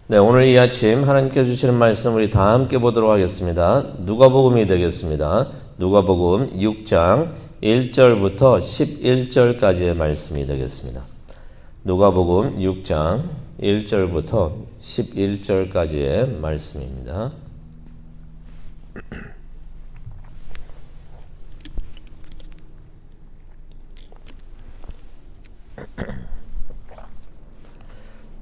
네, 오늘 이 아침 하나님께서 주시는 말씀 우리 다 함께 보도록 하겠습니다. 누가복음이 되겠습니다. 누가복음 6장 1절부터 11절까지의 말씀이 되겠습니다. 누가복음 6장 1절부터 11절까지의 말씀입니다.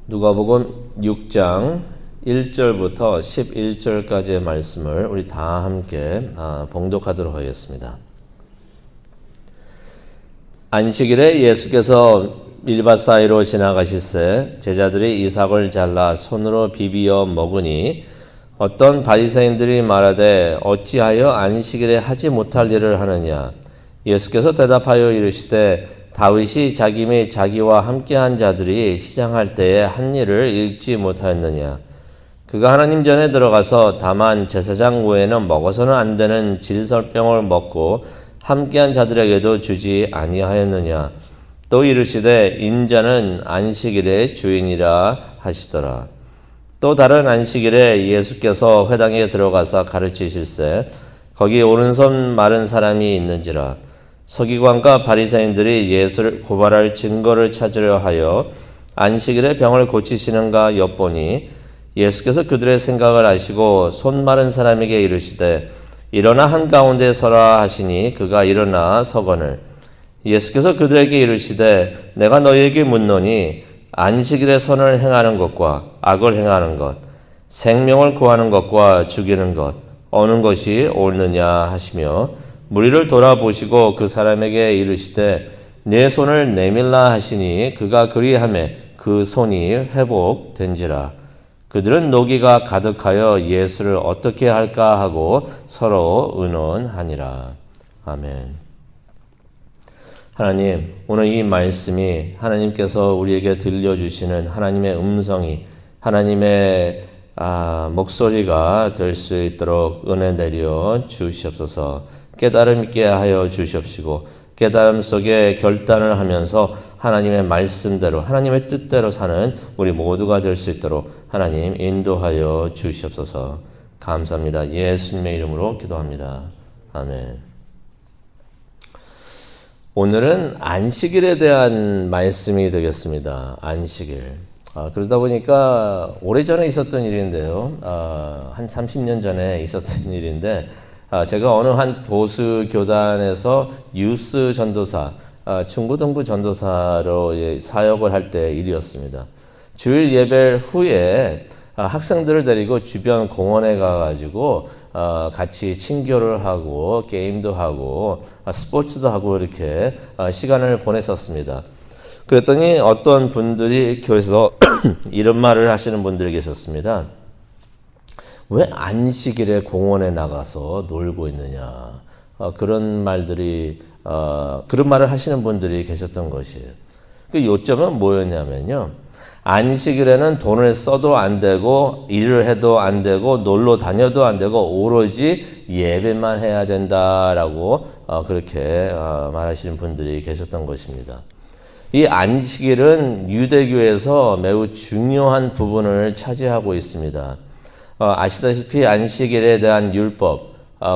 누가복음 6장 1절부터 11절까지의 말씀을 우리 다 함께 봉독하도록 하겠습니다. 안식일에 예수께서 밀밭 사이로 지나가실새 제자들이 이삭을 잘라 손으로 비비어 먹으니 어떤 바리새인들이 말하되 어찌하여 안식일에 하지 못할 일을 하느냐. 예수께서 대답하여 이르시되 다윗이 자기 및 자기와 함께한 자들이 시장할 때에 한 일을 읽지 못하였느냐. 그가 하나님 전에 들어가서 다만 제사장 외에는 먹어서는 안 되는 질설병을 먹고 함께한 자들에게도 주지 아니하였느냐. 또 이르시되 인자는 안식일의 주인이라 하시더라. 또 다른 안식일에 예수께서 회당에 들어가서 가르치실새 거기 오른손 마른 사람이 있는지라. 서기관과 바리새인들이 예수를 고발할 증거를 찾으려 하여 안식일에 병을 고치시는가 엿보니 예수께서 그들의 생각을 아시고 손 마른 사람에게 이르시되 일어나 한가운데 서라 하시니 그가 일어나 서거늘. 예수께서 그들에게 이르시되 내가 너희에게 묻노니 안식일에 선을 행하는 것과 악을 행하는 것, 생명을 구하는 것과 죽이는 것 어느 것이 옳느냐 하시며 무리를 돌아보시고 그 사람에게 이르시되 내 손을 내밀라 하시니 그가 그리하매 그 손이 회복된지라. 그들은 노기가 가득하여 예수를 어떻게 할까 하고 서로 의논하니라. 아멘. 하나님, 오늘 이 말씀이 하나님께서 우리에게 들려주시는 하나님의 음성이 하나님의 목소리가 될 수 있도록 은혜 내려 주시옵소서. 깨달음 있게 하여 주시옵시고 깨달음 속에 결단을 하면서 하나님의 말씀대로 하나님의 뜻대로 사는 우리 모두가 될 수 있도록 하나님 인도하여 주시옵소서. 감사합니다. 예수님의 이름으로 기도합니다. 아멘. 오늘은 안식일에 대한 말씀이 되겠습니다. 안식일. 그러다 보니까 오래전에 있었던 일인데요. 한 30년 전에 있었던 일인데 제가 어느 한 보수 교단에서 유스 전도사, 중고등부 전도사로 사역을 할 때 일이었습니다. 주일 예배 후에 학생들을 데리고 주변 공원에 가가지고 같이 친교를 하고 게임도 하고 스포츠도 하고 이렇게 시간을 보냈었습니다. 그랬더니 어떤 분들이 교회에서 이런 말을 하시는 분들이 계셨습니다. 왜 안식일에 공원에 나가서 놀고 있느냐. 그런 말을 하시는 분들이 계셨던 것이에요. 그 요점은 뭐였냐면요. 안식일에는 돈을 써도 안 되고, 일을 해도 안 되고, 놀러 다녀도 안 되고, 오로지 예배만 해야 된다라고, 그렇게, 말하시는 분들이 계셨던 것입니다. 이 안식일은 유대교에서 매우 중요한 부분을 차지하고 있습니다. 아시다시피 안식일에 대한 율법,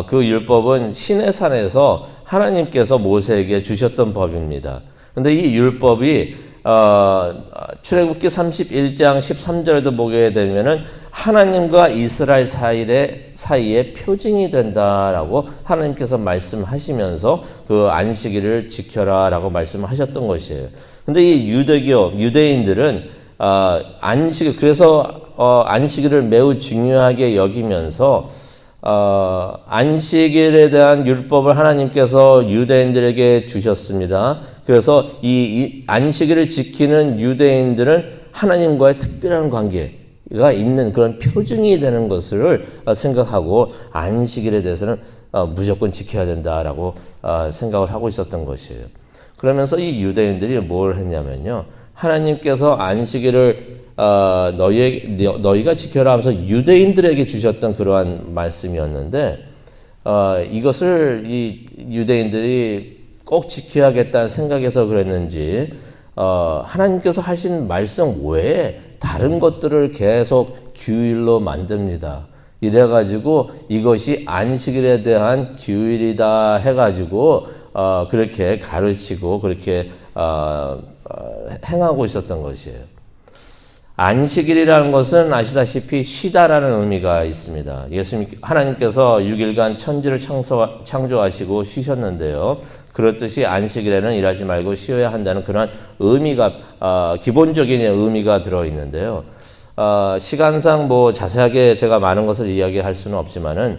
그 율법은 시내산에서 하나님께서 모세에게 주셨던 법입니다. 그런데 이 율법이 출애굽기 31장 13절에도 보게 되면은 하나님과 이스라엘 사이에 표징이 된다라고 하나님께서 말씀하시면서 그 안식일을 지켜라라고 말씀하셨던 것이에요. 근데 이 유대인들은 그래서 안식일을 매우 중요하게 여기면서 안식일에 대한 율법을 하나님께서 유대인들에게 주셨습니다. 그래서 이 안식일을 지키는 유대인들은 하나님과의 특별한 관계가 있는 그런 표징이 되는 것을 생각하고 안식일에 대해서는 무조건 지켜야 된다라고 생각을 하고 있었던 것이에요. 그러면서 이 유대인들이 뭘 했냐면요. 하나님께서 안식일을 너희가 지켜라 하면서 유대인들에게 주셨던 그러한 말씀이었는데 이것을 이 유대인들이 꼭 지켜야겠다는 생각에서 그랬는지 하나님께서 하신 말씀 외에 다른 다른 것들을 계속 규율로 만듭니다. 이래가지고 이것이 안식일에 대한 규율이다 해가지고 그렇게 가르치고 그렇게 행하고 있었던 것이에요. 안식일이라는 것은 아시다시피 쉬다라는 의미가 있습니다. 하나님께서 6일간 천지를 창조하시고 쉬셨는데요. 그렇듯이 안식일에는 일하지 말고 쉬어야 한다는 그런 의미가 기본적인 의미가 들어있는데요. 시간상 자세하게 제가 많은 것을 이야기할 수는 없지만은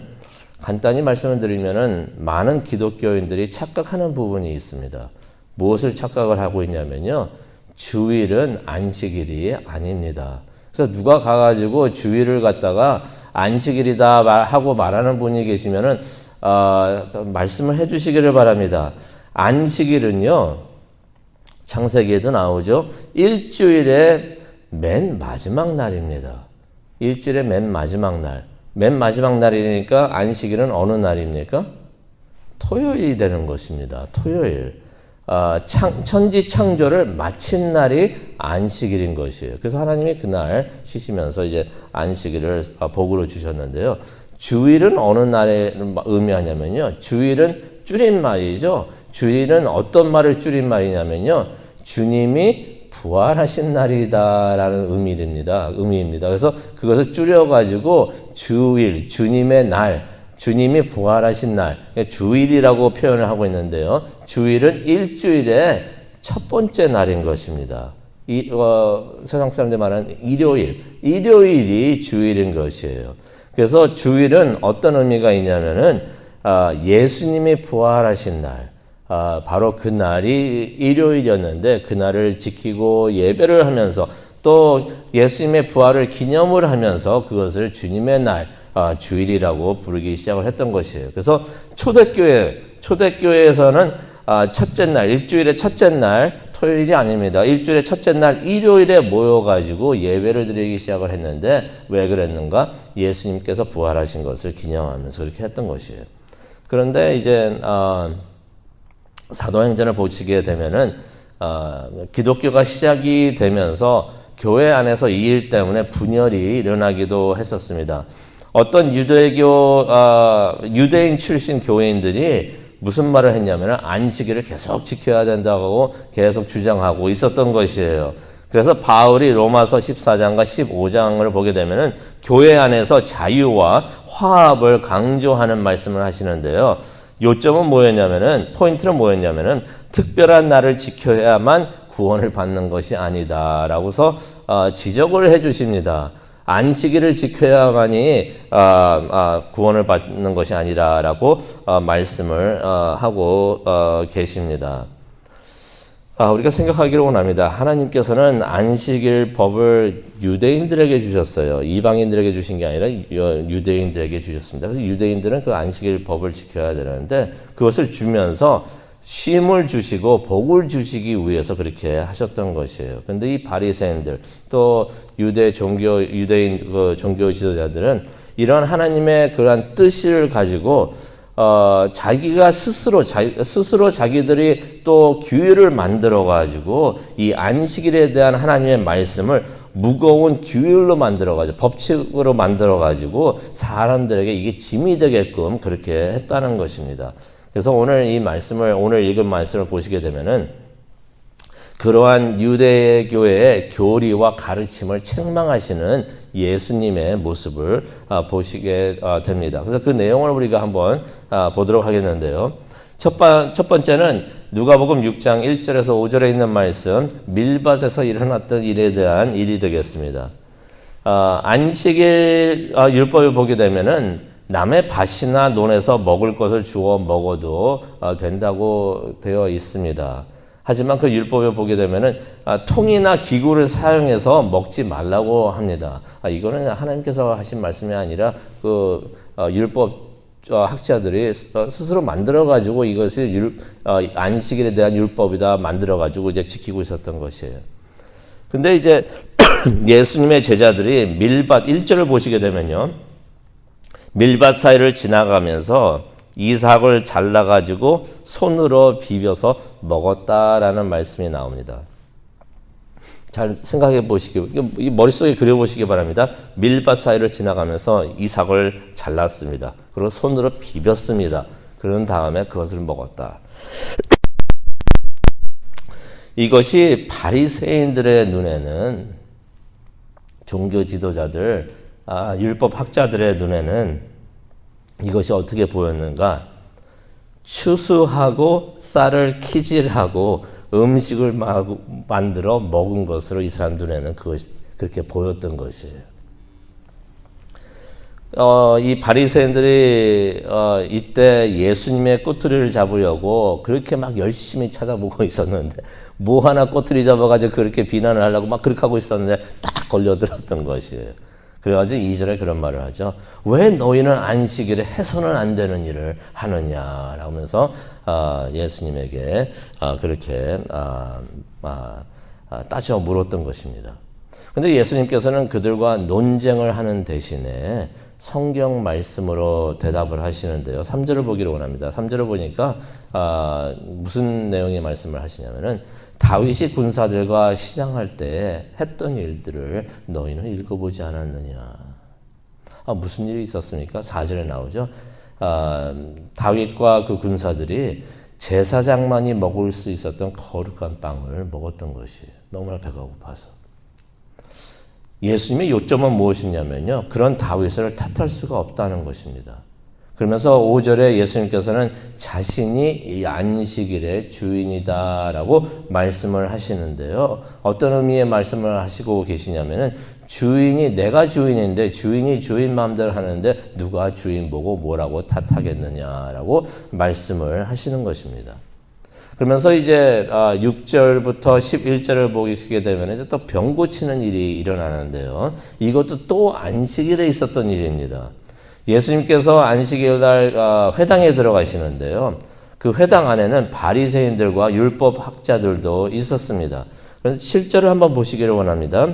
간단히 말씀을 드리면은 많은 기독교인들이 착각하는 부분이 있습니다. 무엇을 착각을 하고 있냐면요. 주일은 안식일이 아닙니다. 그래서 누가 가가지고 주일을 갖다가 안식일이다 하고 말하는 분이 계시면은 말씀을 해주시기를 바랍니다. 안식일은요. 창세기에도 나오죠. 일주일의 맨 마지막 날입니다. 일주일의 맨 마지막 날. 맨 마지막 날이니까 안식일은 어느 날입니까? 토요일이 되는 것입니다. 토요일. 천지 창조를 마친 날이 안식일인 것이에요. 그래서 하나님이 그날 쉬시면서 이제 안식일을 복으로 주셨는데요. 주일은 어느 날에 의미하냐면요. 주일은 줄임말이죠. 주일은 어떤 말을 줄임말이냐면요. 주님이 부활하신 날이다라는 의미입니다. 그래서 그것을 줄여가지고 주일, 주님의 날, 주님이 부활하신 날, 주일이라고 표현을 하고 있는데요. 주일은 일주일의 첫 번째 날인 것입니다. 세상 사람들 말하는 일요일이 주일인 것이에요. 그래서 주일은 어떤 의미가 있냐면은 예수님이 부활하신 날, 바로 그 날이 일요일이었는데 그 날을 지키고 예배를 하면서 또 예수님의 부활을 기념을 하면서 그것을 주님의 날, 주일이라고 부르기 시작을 했던 것이에요. 그래서 초대교회에서는 첫째 날, 일주일의 첫째 날, 토요일이 아닙니다. 일주일의 첫째 날, 일요일에 모여가지고 예배를 드리기 시작을 했는데 왜 그랬는가? 예수님께서 부활하신 것을 기념하면서 그렇게 했던 것이에요. 그런데 이제 사도행전을 보시게 되면은 기독교가 시작이 되면서 교회 안에서 이 일 때문에 분열이 일어나기도 했었습니다. 어떤 유대인 출신 교회인들이 무슨 말을 했냐면 안식일을 계속 지켜야 된다고 계속 주장하고 있었던 것이에요. 그래서 바울이 로마서 14장과 15장을 보게 되면은 교회 안에서 자유와 화합을 강조하는 말씀을 하시는데요. 요점은 포인트는 뭐였냐면은 특별한 날을 지켜야만 구원을 받는 것이 아니다라고서 지적을 해 주십니다. 안식일을 지켜야만이 구원을 받는 것이 아니라라고 말씀을 하고 계십니다. 우리가 생각하기를 원합니다. 하나님께서는 안식일 법을 유대인들에게 주셨어요. 이방인들에게 주신 게 아니라 유대인들에게 주셨습니다. 그래서 유대인들은 그 안식일 법을 지켜야 되는데 그것을 주면서 쉼을 주시고 복을 주시기 위해서 그렇게 하셨던 것이에요. 그런데 이 바리새인들 또 유대인 종교 지도자들은 이런 하나님의 그러한 뜻을 가지고 자기가 스스로 자기들이 또 규율을 만들어 가지고 이 안식일에 대한 하나님의 말씀을 무거운 규율로 만들어 가지고 법칙으로 만들어 가지고 사람들에게 이게 짐이 되게끔 그렇게 했다는 것입니다. 그래서 오늘 읽은 말씀을 보시게 되면은 그러한 유대교회의 교리와 가르침을 책망하시는 예수님의 모습을 보시게 됩니다. 그래서 그 내용을 우리가 한번 보도록 하겠는데요. 첫 번째는 누가복음 6장 1절에서 5절에 있는 말씀, 밀밭에서 일어났던 일에 대한 일이 되겠습니다. 안식일 율법을 보게 되면은 남의 밭이나 논에서 먹을 것을 주워 먹어도 된다고 되어 있습니다. 하지만 그 율법을 보게 되면은 통이나 기구를 사용해서 먹지 말라고 합니다. 이거는 하나님께서 하신 말씀이 아니라 그 율법 학자들이 스스로 만들어 가지고 이것을 안식일에 대한 율법이다 만들어 가지고 이제 지키고 있었던 것이에요. 근데 이제 예수님의 제자들이 밀밭 1절을 보시게 되면요. 밀밭 사이를 지나가면서 이삭을 잘라가지고 손으로 비벼서 먹었다라는 말씀이 나옵니다. 잘 생각해 보시기, 이 머릿속에 그려보시기 바랍니다. 밀밭 사이를 지나가면서 이삭을 잘랐습니다. 그리고 손으로 비볐습니다. 그런 다음에 그것을 먹었다. 이것이 바리새인들의 눈에는, 종교 지도자들, 율법 학자들의 눈에는 이것이 어떻게 보였는가? 추수하고 쌀을 키질하고 음식을 만들어 먹은 것으로 이 사람 눈에는 그것이 그렇게 보였던 것이에요. 이 바리새인들이 이때 예수님의 꼬투리를 잡으려고 그렇게 막 열심히 찾아보고 있었는데, 뭐 하나 꼬투리 잡아가지고 그렇게 비난을 하려고 막 그렇게 하고 있었는데 딱 걸려들었던 것이에요. 그래가지고 2절에 그런 말을 하죠. 왜 너희는 안식일에 해서는 안 되는 일을 하느냐 라면서 예수님에게 그렇게 따져 물었던 것입니다. 그런데 예수님께서는 그들과 논쟁을 하는 대신에 성경 말씀으로 대답을 하시는데요. 3절을 보기를 원합니다. 3절을 보니까 무슨 내용의 말씀을 하시냐면은, 다윗이 군사들과 시장할 때 했던 일들을 너희는 읽어보지 않았느냐. 무슨 일이 있었습니까? 4절에 나오죠. 다윗과 그 군사들이 제사장만이 먹을 수 있었던 거룩한 빵을 먹었던 것이에요. 너무나 배가 고파서. 예수님의 요점은 무엇이냐면요, 그런 다윗을 탓할 수가 없다는 것입니다. 그러면서 5절에 예수님께서는 자신이 이 안식일의 주인이다라고 말씀을 하시는데요. 어떤 의미의 말씀을 하시고 계시냐면은, 주인이, 내가 주인인데 주인이 주인 마음대로 하는데 누가 주인 보고 뭐라고 탓하겠느냐라고 말씀을 하시는 것입니다. 그러면서 이제 6절부터 11절을 보시게 되면 이제 또 병 고치는 일이 일어나는데요. 이것도 또 안식일에 있었던 일입니다. 예수님께서 안식일날 회당에 들어가시는데요. 그 회당 안에는 바리새인들과 율법 학자들도 있었습니다. 그래서 7절을 한번 보시기를 원합니다.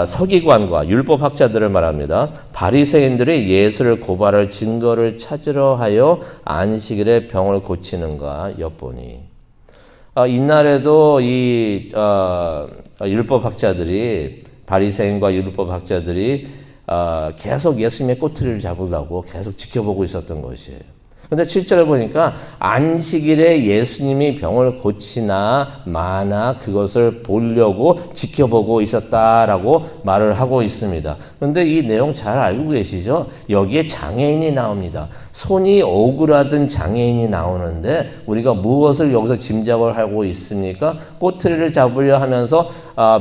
서기관과 율법 학자들을 말합니다. 바리새인들이 예수를 고발할 증거를 찾으려 하여 안식일에 병을 고치는가 엿보니. 이날에도 이 율법 학자들이, 바리새인과 율법 학자들이 계속 예수님의 꼬투리를 잡으려고 계속 지켜보고 있었던 것이에요. 그런데 7절을 보니까 안식일에 예수님이 병을 고치나 마나 그것을 보려고 지켜보고 있었다라고 말을 하고 있습니다. 그런데 이 내용 잘 알고 계시죠? 여기에 장애인이 나옵니다. 손이 오그라든 장애인이 나오는데 우리가 무엇을 여기서 짐작을 하고 있습니까? 꼬투리를 잡으려 하면서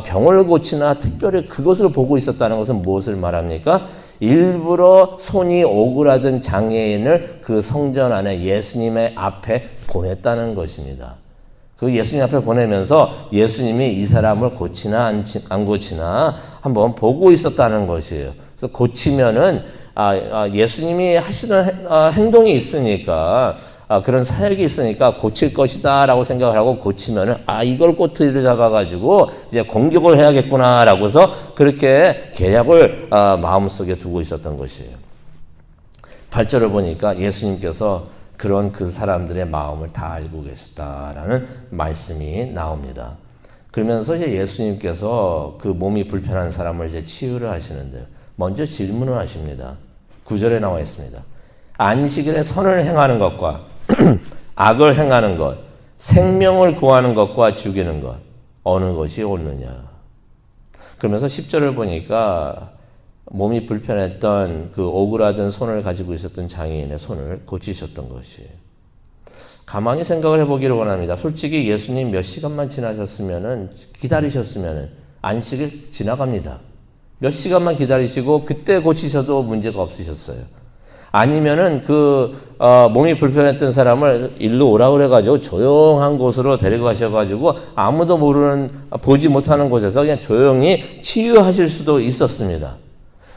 병을 고치나 특별히 그것을 보고 있었다는 것은 무엇을 말합니까? 일부러 손이 오그라든 장애인을 그 성전 안에 예수님의 앞에 보냈다는 것입니다. 그 예수님 앞에 보내면서 예수님이 이 사람을 고치나 안 고치나 한번 보고 있었다는 것이에요. 그래서 고치면은 예수님이 하시는 행동이 있으니까, 그런 사역이 있으니까 고칠 것이다 라고 생각을 하고 고치면은 이걸 꼬투리를 잡아가지고 이제 공격을 해야겠구나 라고서 그렇게 계략을 마음속에 두고 있었던 것이에요. 8절을 보니까 예수님께서 그런 그 사람들의 마음을 다 알고 계셨다라는 말씀이 나옵니다. 그러면서 이제 예수님께서 그 몸이 불편한 사람을 이제 치유를 하시는데요. 먼저 질문을 하십니다. 9절에 나와 있습니다. 안식일에 선을 행하는 것과 악을 행하는 것, 생명을 구하는 것과 죽이는 것, 어느 것이 옳느냐. 그러면서 10절을 보니까 몸이 불편했던 그 오그라든 손을 가지고 있었던 장애인의 손을 고치셨던 것이에요. 가만히 생각을 해보기를 원합니다. 솔직히 예수님 몇 시간만 기다리셨으면은 안식일 지나갑니다. 몇 시간만 기다리시고 그때 고치셔도 문제가 없으셨어요. 아니면은 몸이 불편했던 사람을 일로 오라 그래가지고 조용한 곳으로 데려가셔가지고 아무도 보지 못하는 곳에서 그냥 조용히 치유하실 수도 있었습니다.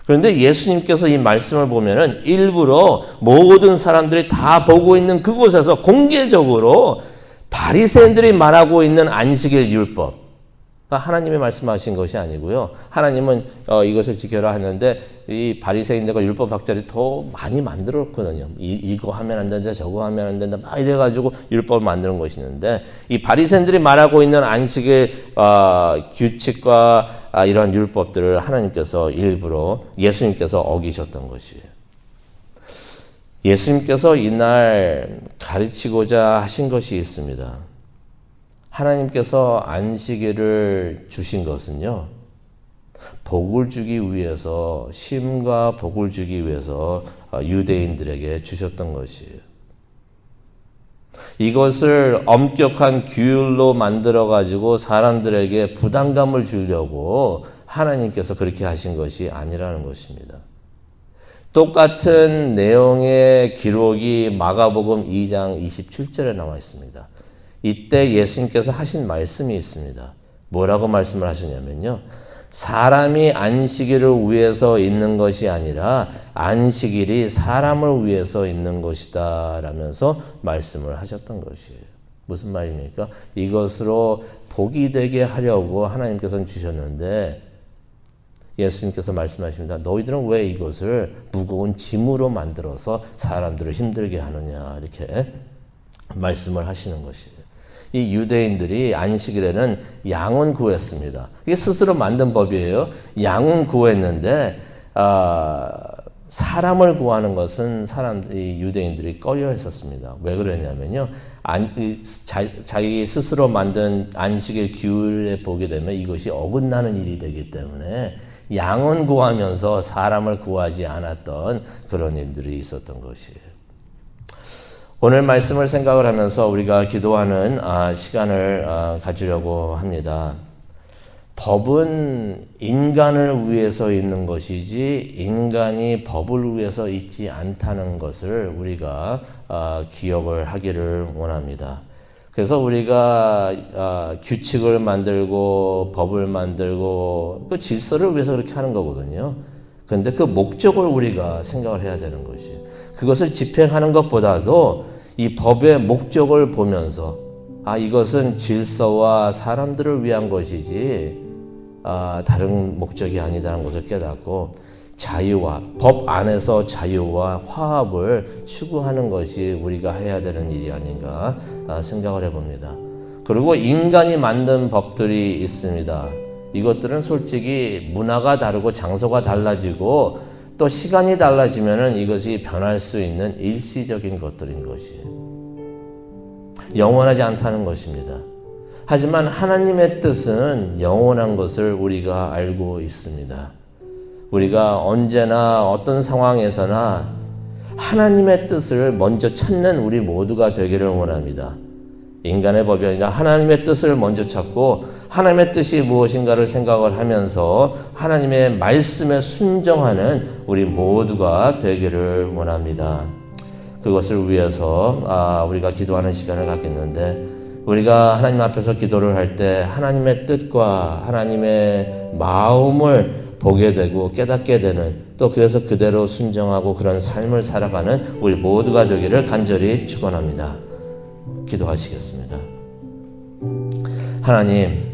그런데 예수님께서 이 말씀을 보면은 일부러 모든 사람들이 다 보고 있는 그곳에서 공개적으로 바리새인들이 말하고 있는 안식일 율법, 하나님이 말씀하신 것이 아니고요. 하나님은 이것을 지켜라 하는데 이 바리새인들과 율법학자들이 더 많이 만들었거든요. 이거 하면 안 된다, 저거 하면 안 된다, 막 이래가지고 율법을 만드는 것이 있는데 이 바리새인들이 말하고 있는 안식의 규칙과 이런 율법들을 하나님께서 일부러 예수님께서 어기셨던 것이에요. 예수님께서 이날 가르치고자 하신 것이 있습니다. 하나님께서 안식일을 주신 것은요, 복을 주기 위해서, 쉼과 복을 주기 위해서 유대인들에게 주셨던 것이에요. 이것을 엄격한 규율로 만들어가지고 사람들에게 부담감을 주려고 하나님께서 그렇게 하신 것이 아니라는 것입니다. 똑같은 내용의 기록이 마가복음 2장 27절에 나와 있습니다. 이때 예수님께서 하신 말씀이 있습니다. 뭐라고 말씀을 하셨냐면요. 사람이 안식일을 위해서 있는 것이 아니라 안식일이 사람을 위해서 있는 것이다 라면서 말씀을 하셨던 것이에요. 무슨 말입니까? 이것으로 복이 되게 하려고 하나님께서는 주셨는데 예수님께서 말씀하십니다. 너희들은 왜 이것을 무거운 짐으로 만들어서 사람들을 힘들게 하느냐 이렇게 말씀을 하시는 것이에요. 이 유대인들이 안식일에는 양은 구했습니다. 이게 스스로 만든 법이에요. 양은 구했는데 사람을 구하는 것은 이 유대인들이 꺼려했었습니다. 왜 그러냐면요. 자기 스스로 만든 안식일 규율에 보게 되면 이것이 어긋나는 일이 되기 때문에 양은 구하면서 사람을 구하지 않았던 그런 일들이 있었던 것이에요. 오늘 말씀을 생각을 하면서 우리가 기도하는 시간을 가지려고 합니다. 법은 인간을 위해서 있는 것이지 인간이 법을 위해서 있지 않다는 것을 우리가 기억을 하기를 원합니다. 그래서 우리가 규칙을 만들고 법을 만들고 그 질서를 위해서 그렇게 하는 거거든요. 그런데 그 목적을 우리가 생각을 해야 되는 것이에요. 그것을 집행하는 것보다도 이 법의 목적을 보면서 이것은 질서와 사람들을 위한 것이지 다른 목적이 아니다라는 것을 깨닫고 자유와 법 안에서 자유와 화합을 추구하는 것이 우리가 해야 되는 일이 아닌가 생각을 해봅니다. 그리고 인간이 만든 법들이 있습니다. 이것들은 솔직히 문화가 다르고 장소가 달라지고 또 시간이 달라지면은 이것이 변할 수 있는 일시적인 것들인 것이에요. 영원하지 않다는 것입니다. 하지만 하나님의 뜻은 영원한 것을 우리가 알고 있습니다. 우리가 언제나 어떤 상황에서나 하나님의 뜻을 먼저 찾는 우리 모두가 되기를 원합니다. 인간의 법이 아니라 하나님의 뜻을 먼저 찾고 하나님의 뜻이 무엇인가를 생각을 하면서 하나님의 말씀에 순종하는 우리 모두가 되기를 원합니다. 그것을 위해서 우리가 기도하는 시간을 갖겠는데 우리가 하나님 앞에서 기도를 할 때 하나님의 뜻과 하나님의 마음을 보게 되고 깨닫게 되는 또 그래서 그대로 순종하고 그런 삶을 살아가는 우리 모두가 되기를 간절히 축원합니다. 기도하시겠습니다. 하나님,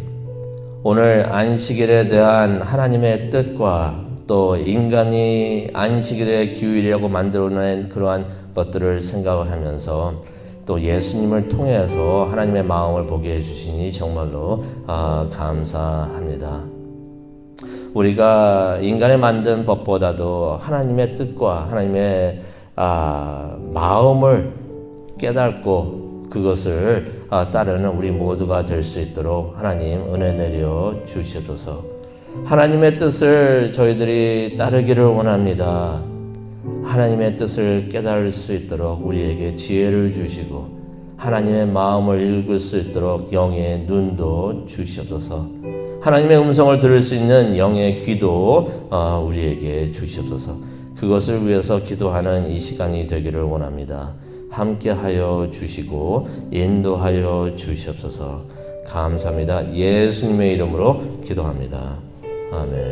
오늘 안식일에 대한 하나님의 뜻과 또 인간이 안식일의 규율이라고 만들어낸 그러한 것들을 생각을 하면서 또 예수님을 통해서 하나님의 마음을 보게 해주시니 정말로 감사합니다. 우리가 인간이 만든 법보다도 하나님의 뜻과 하나님의 마음을 깨닫고 그것을 따르는 우리 모두가 될 수 있도록 하나님 은혜 내려 주시옵소서. 하나님의 뜻을 저희들이 따르기를 원합니다. 하나님의 뜻을 깨달을 수 있도록 우리에게 지혜를 주시고 하나님의 마음을 읽을 수 있도록 영의 눈도 주시옵소서. 하나님의 음성을 들을 수 있는 영의 귀도 우리에게 주시옵소서. 그것을 위해서 기도하는 이 시간이 되기를 원합니다. 함께하여 주시고 인도하여 주시옵소서. 감사합니다. 예수님의 이름으로 기도합니다. 아멘.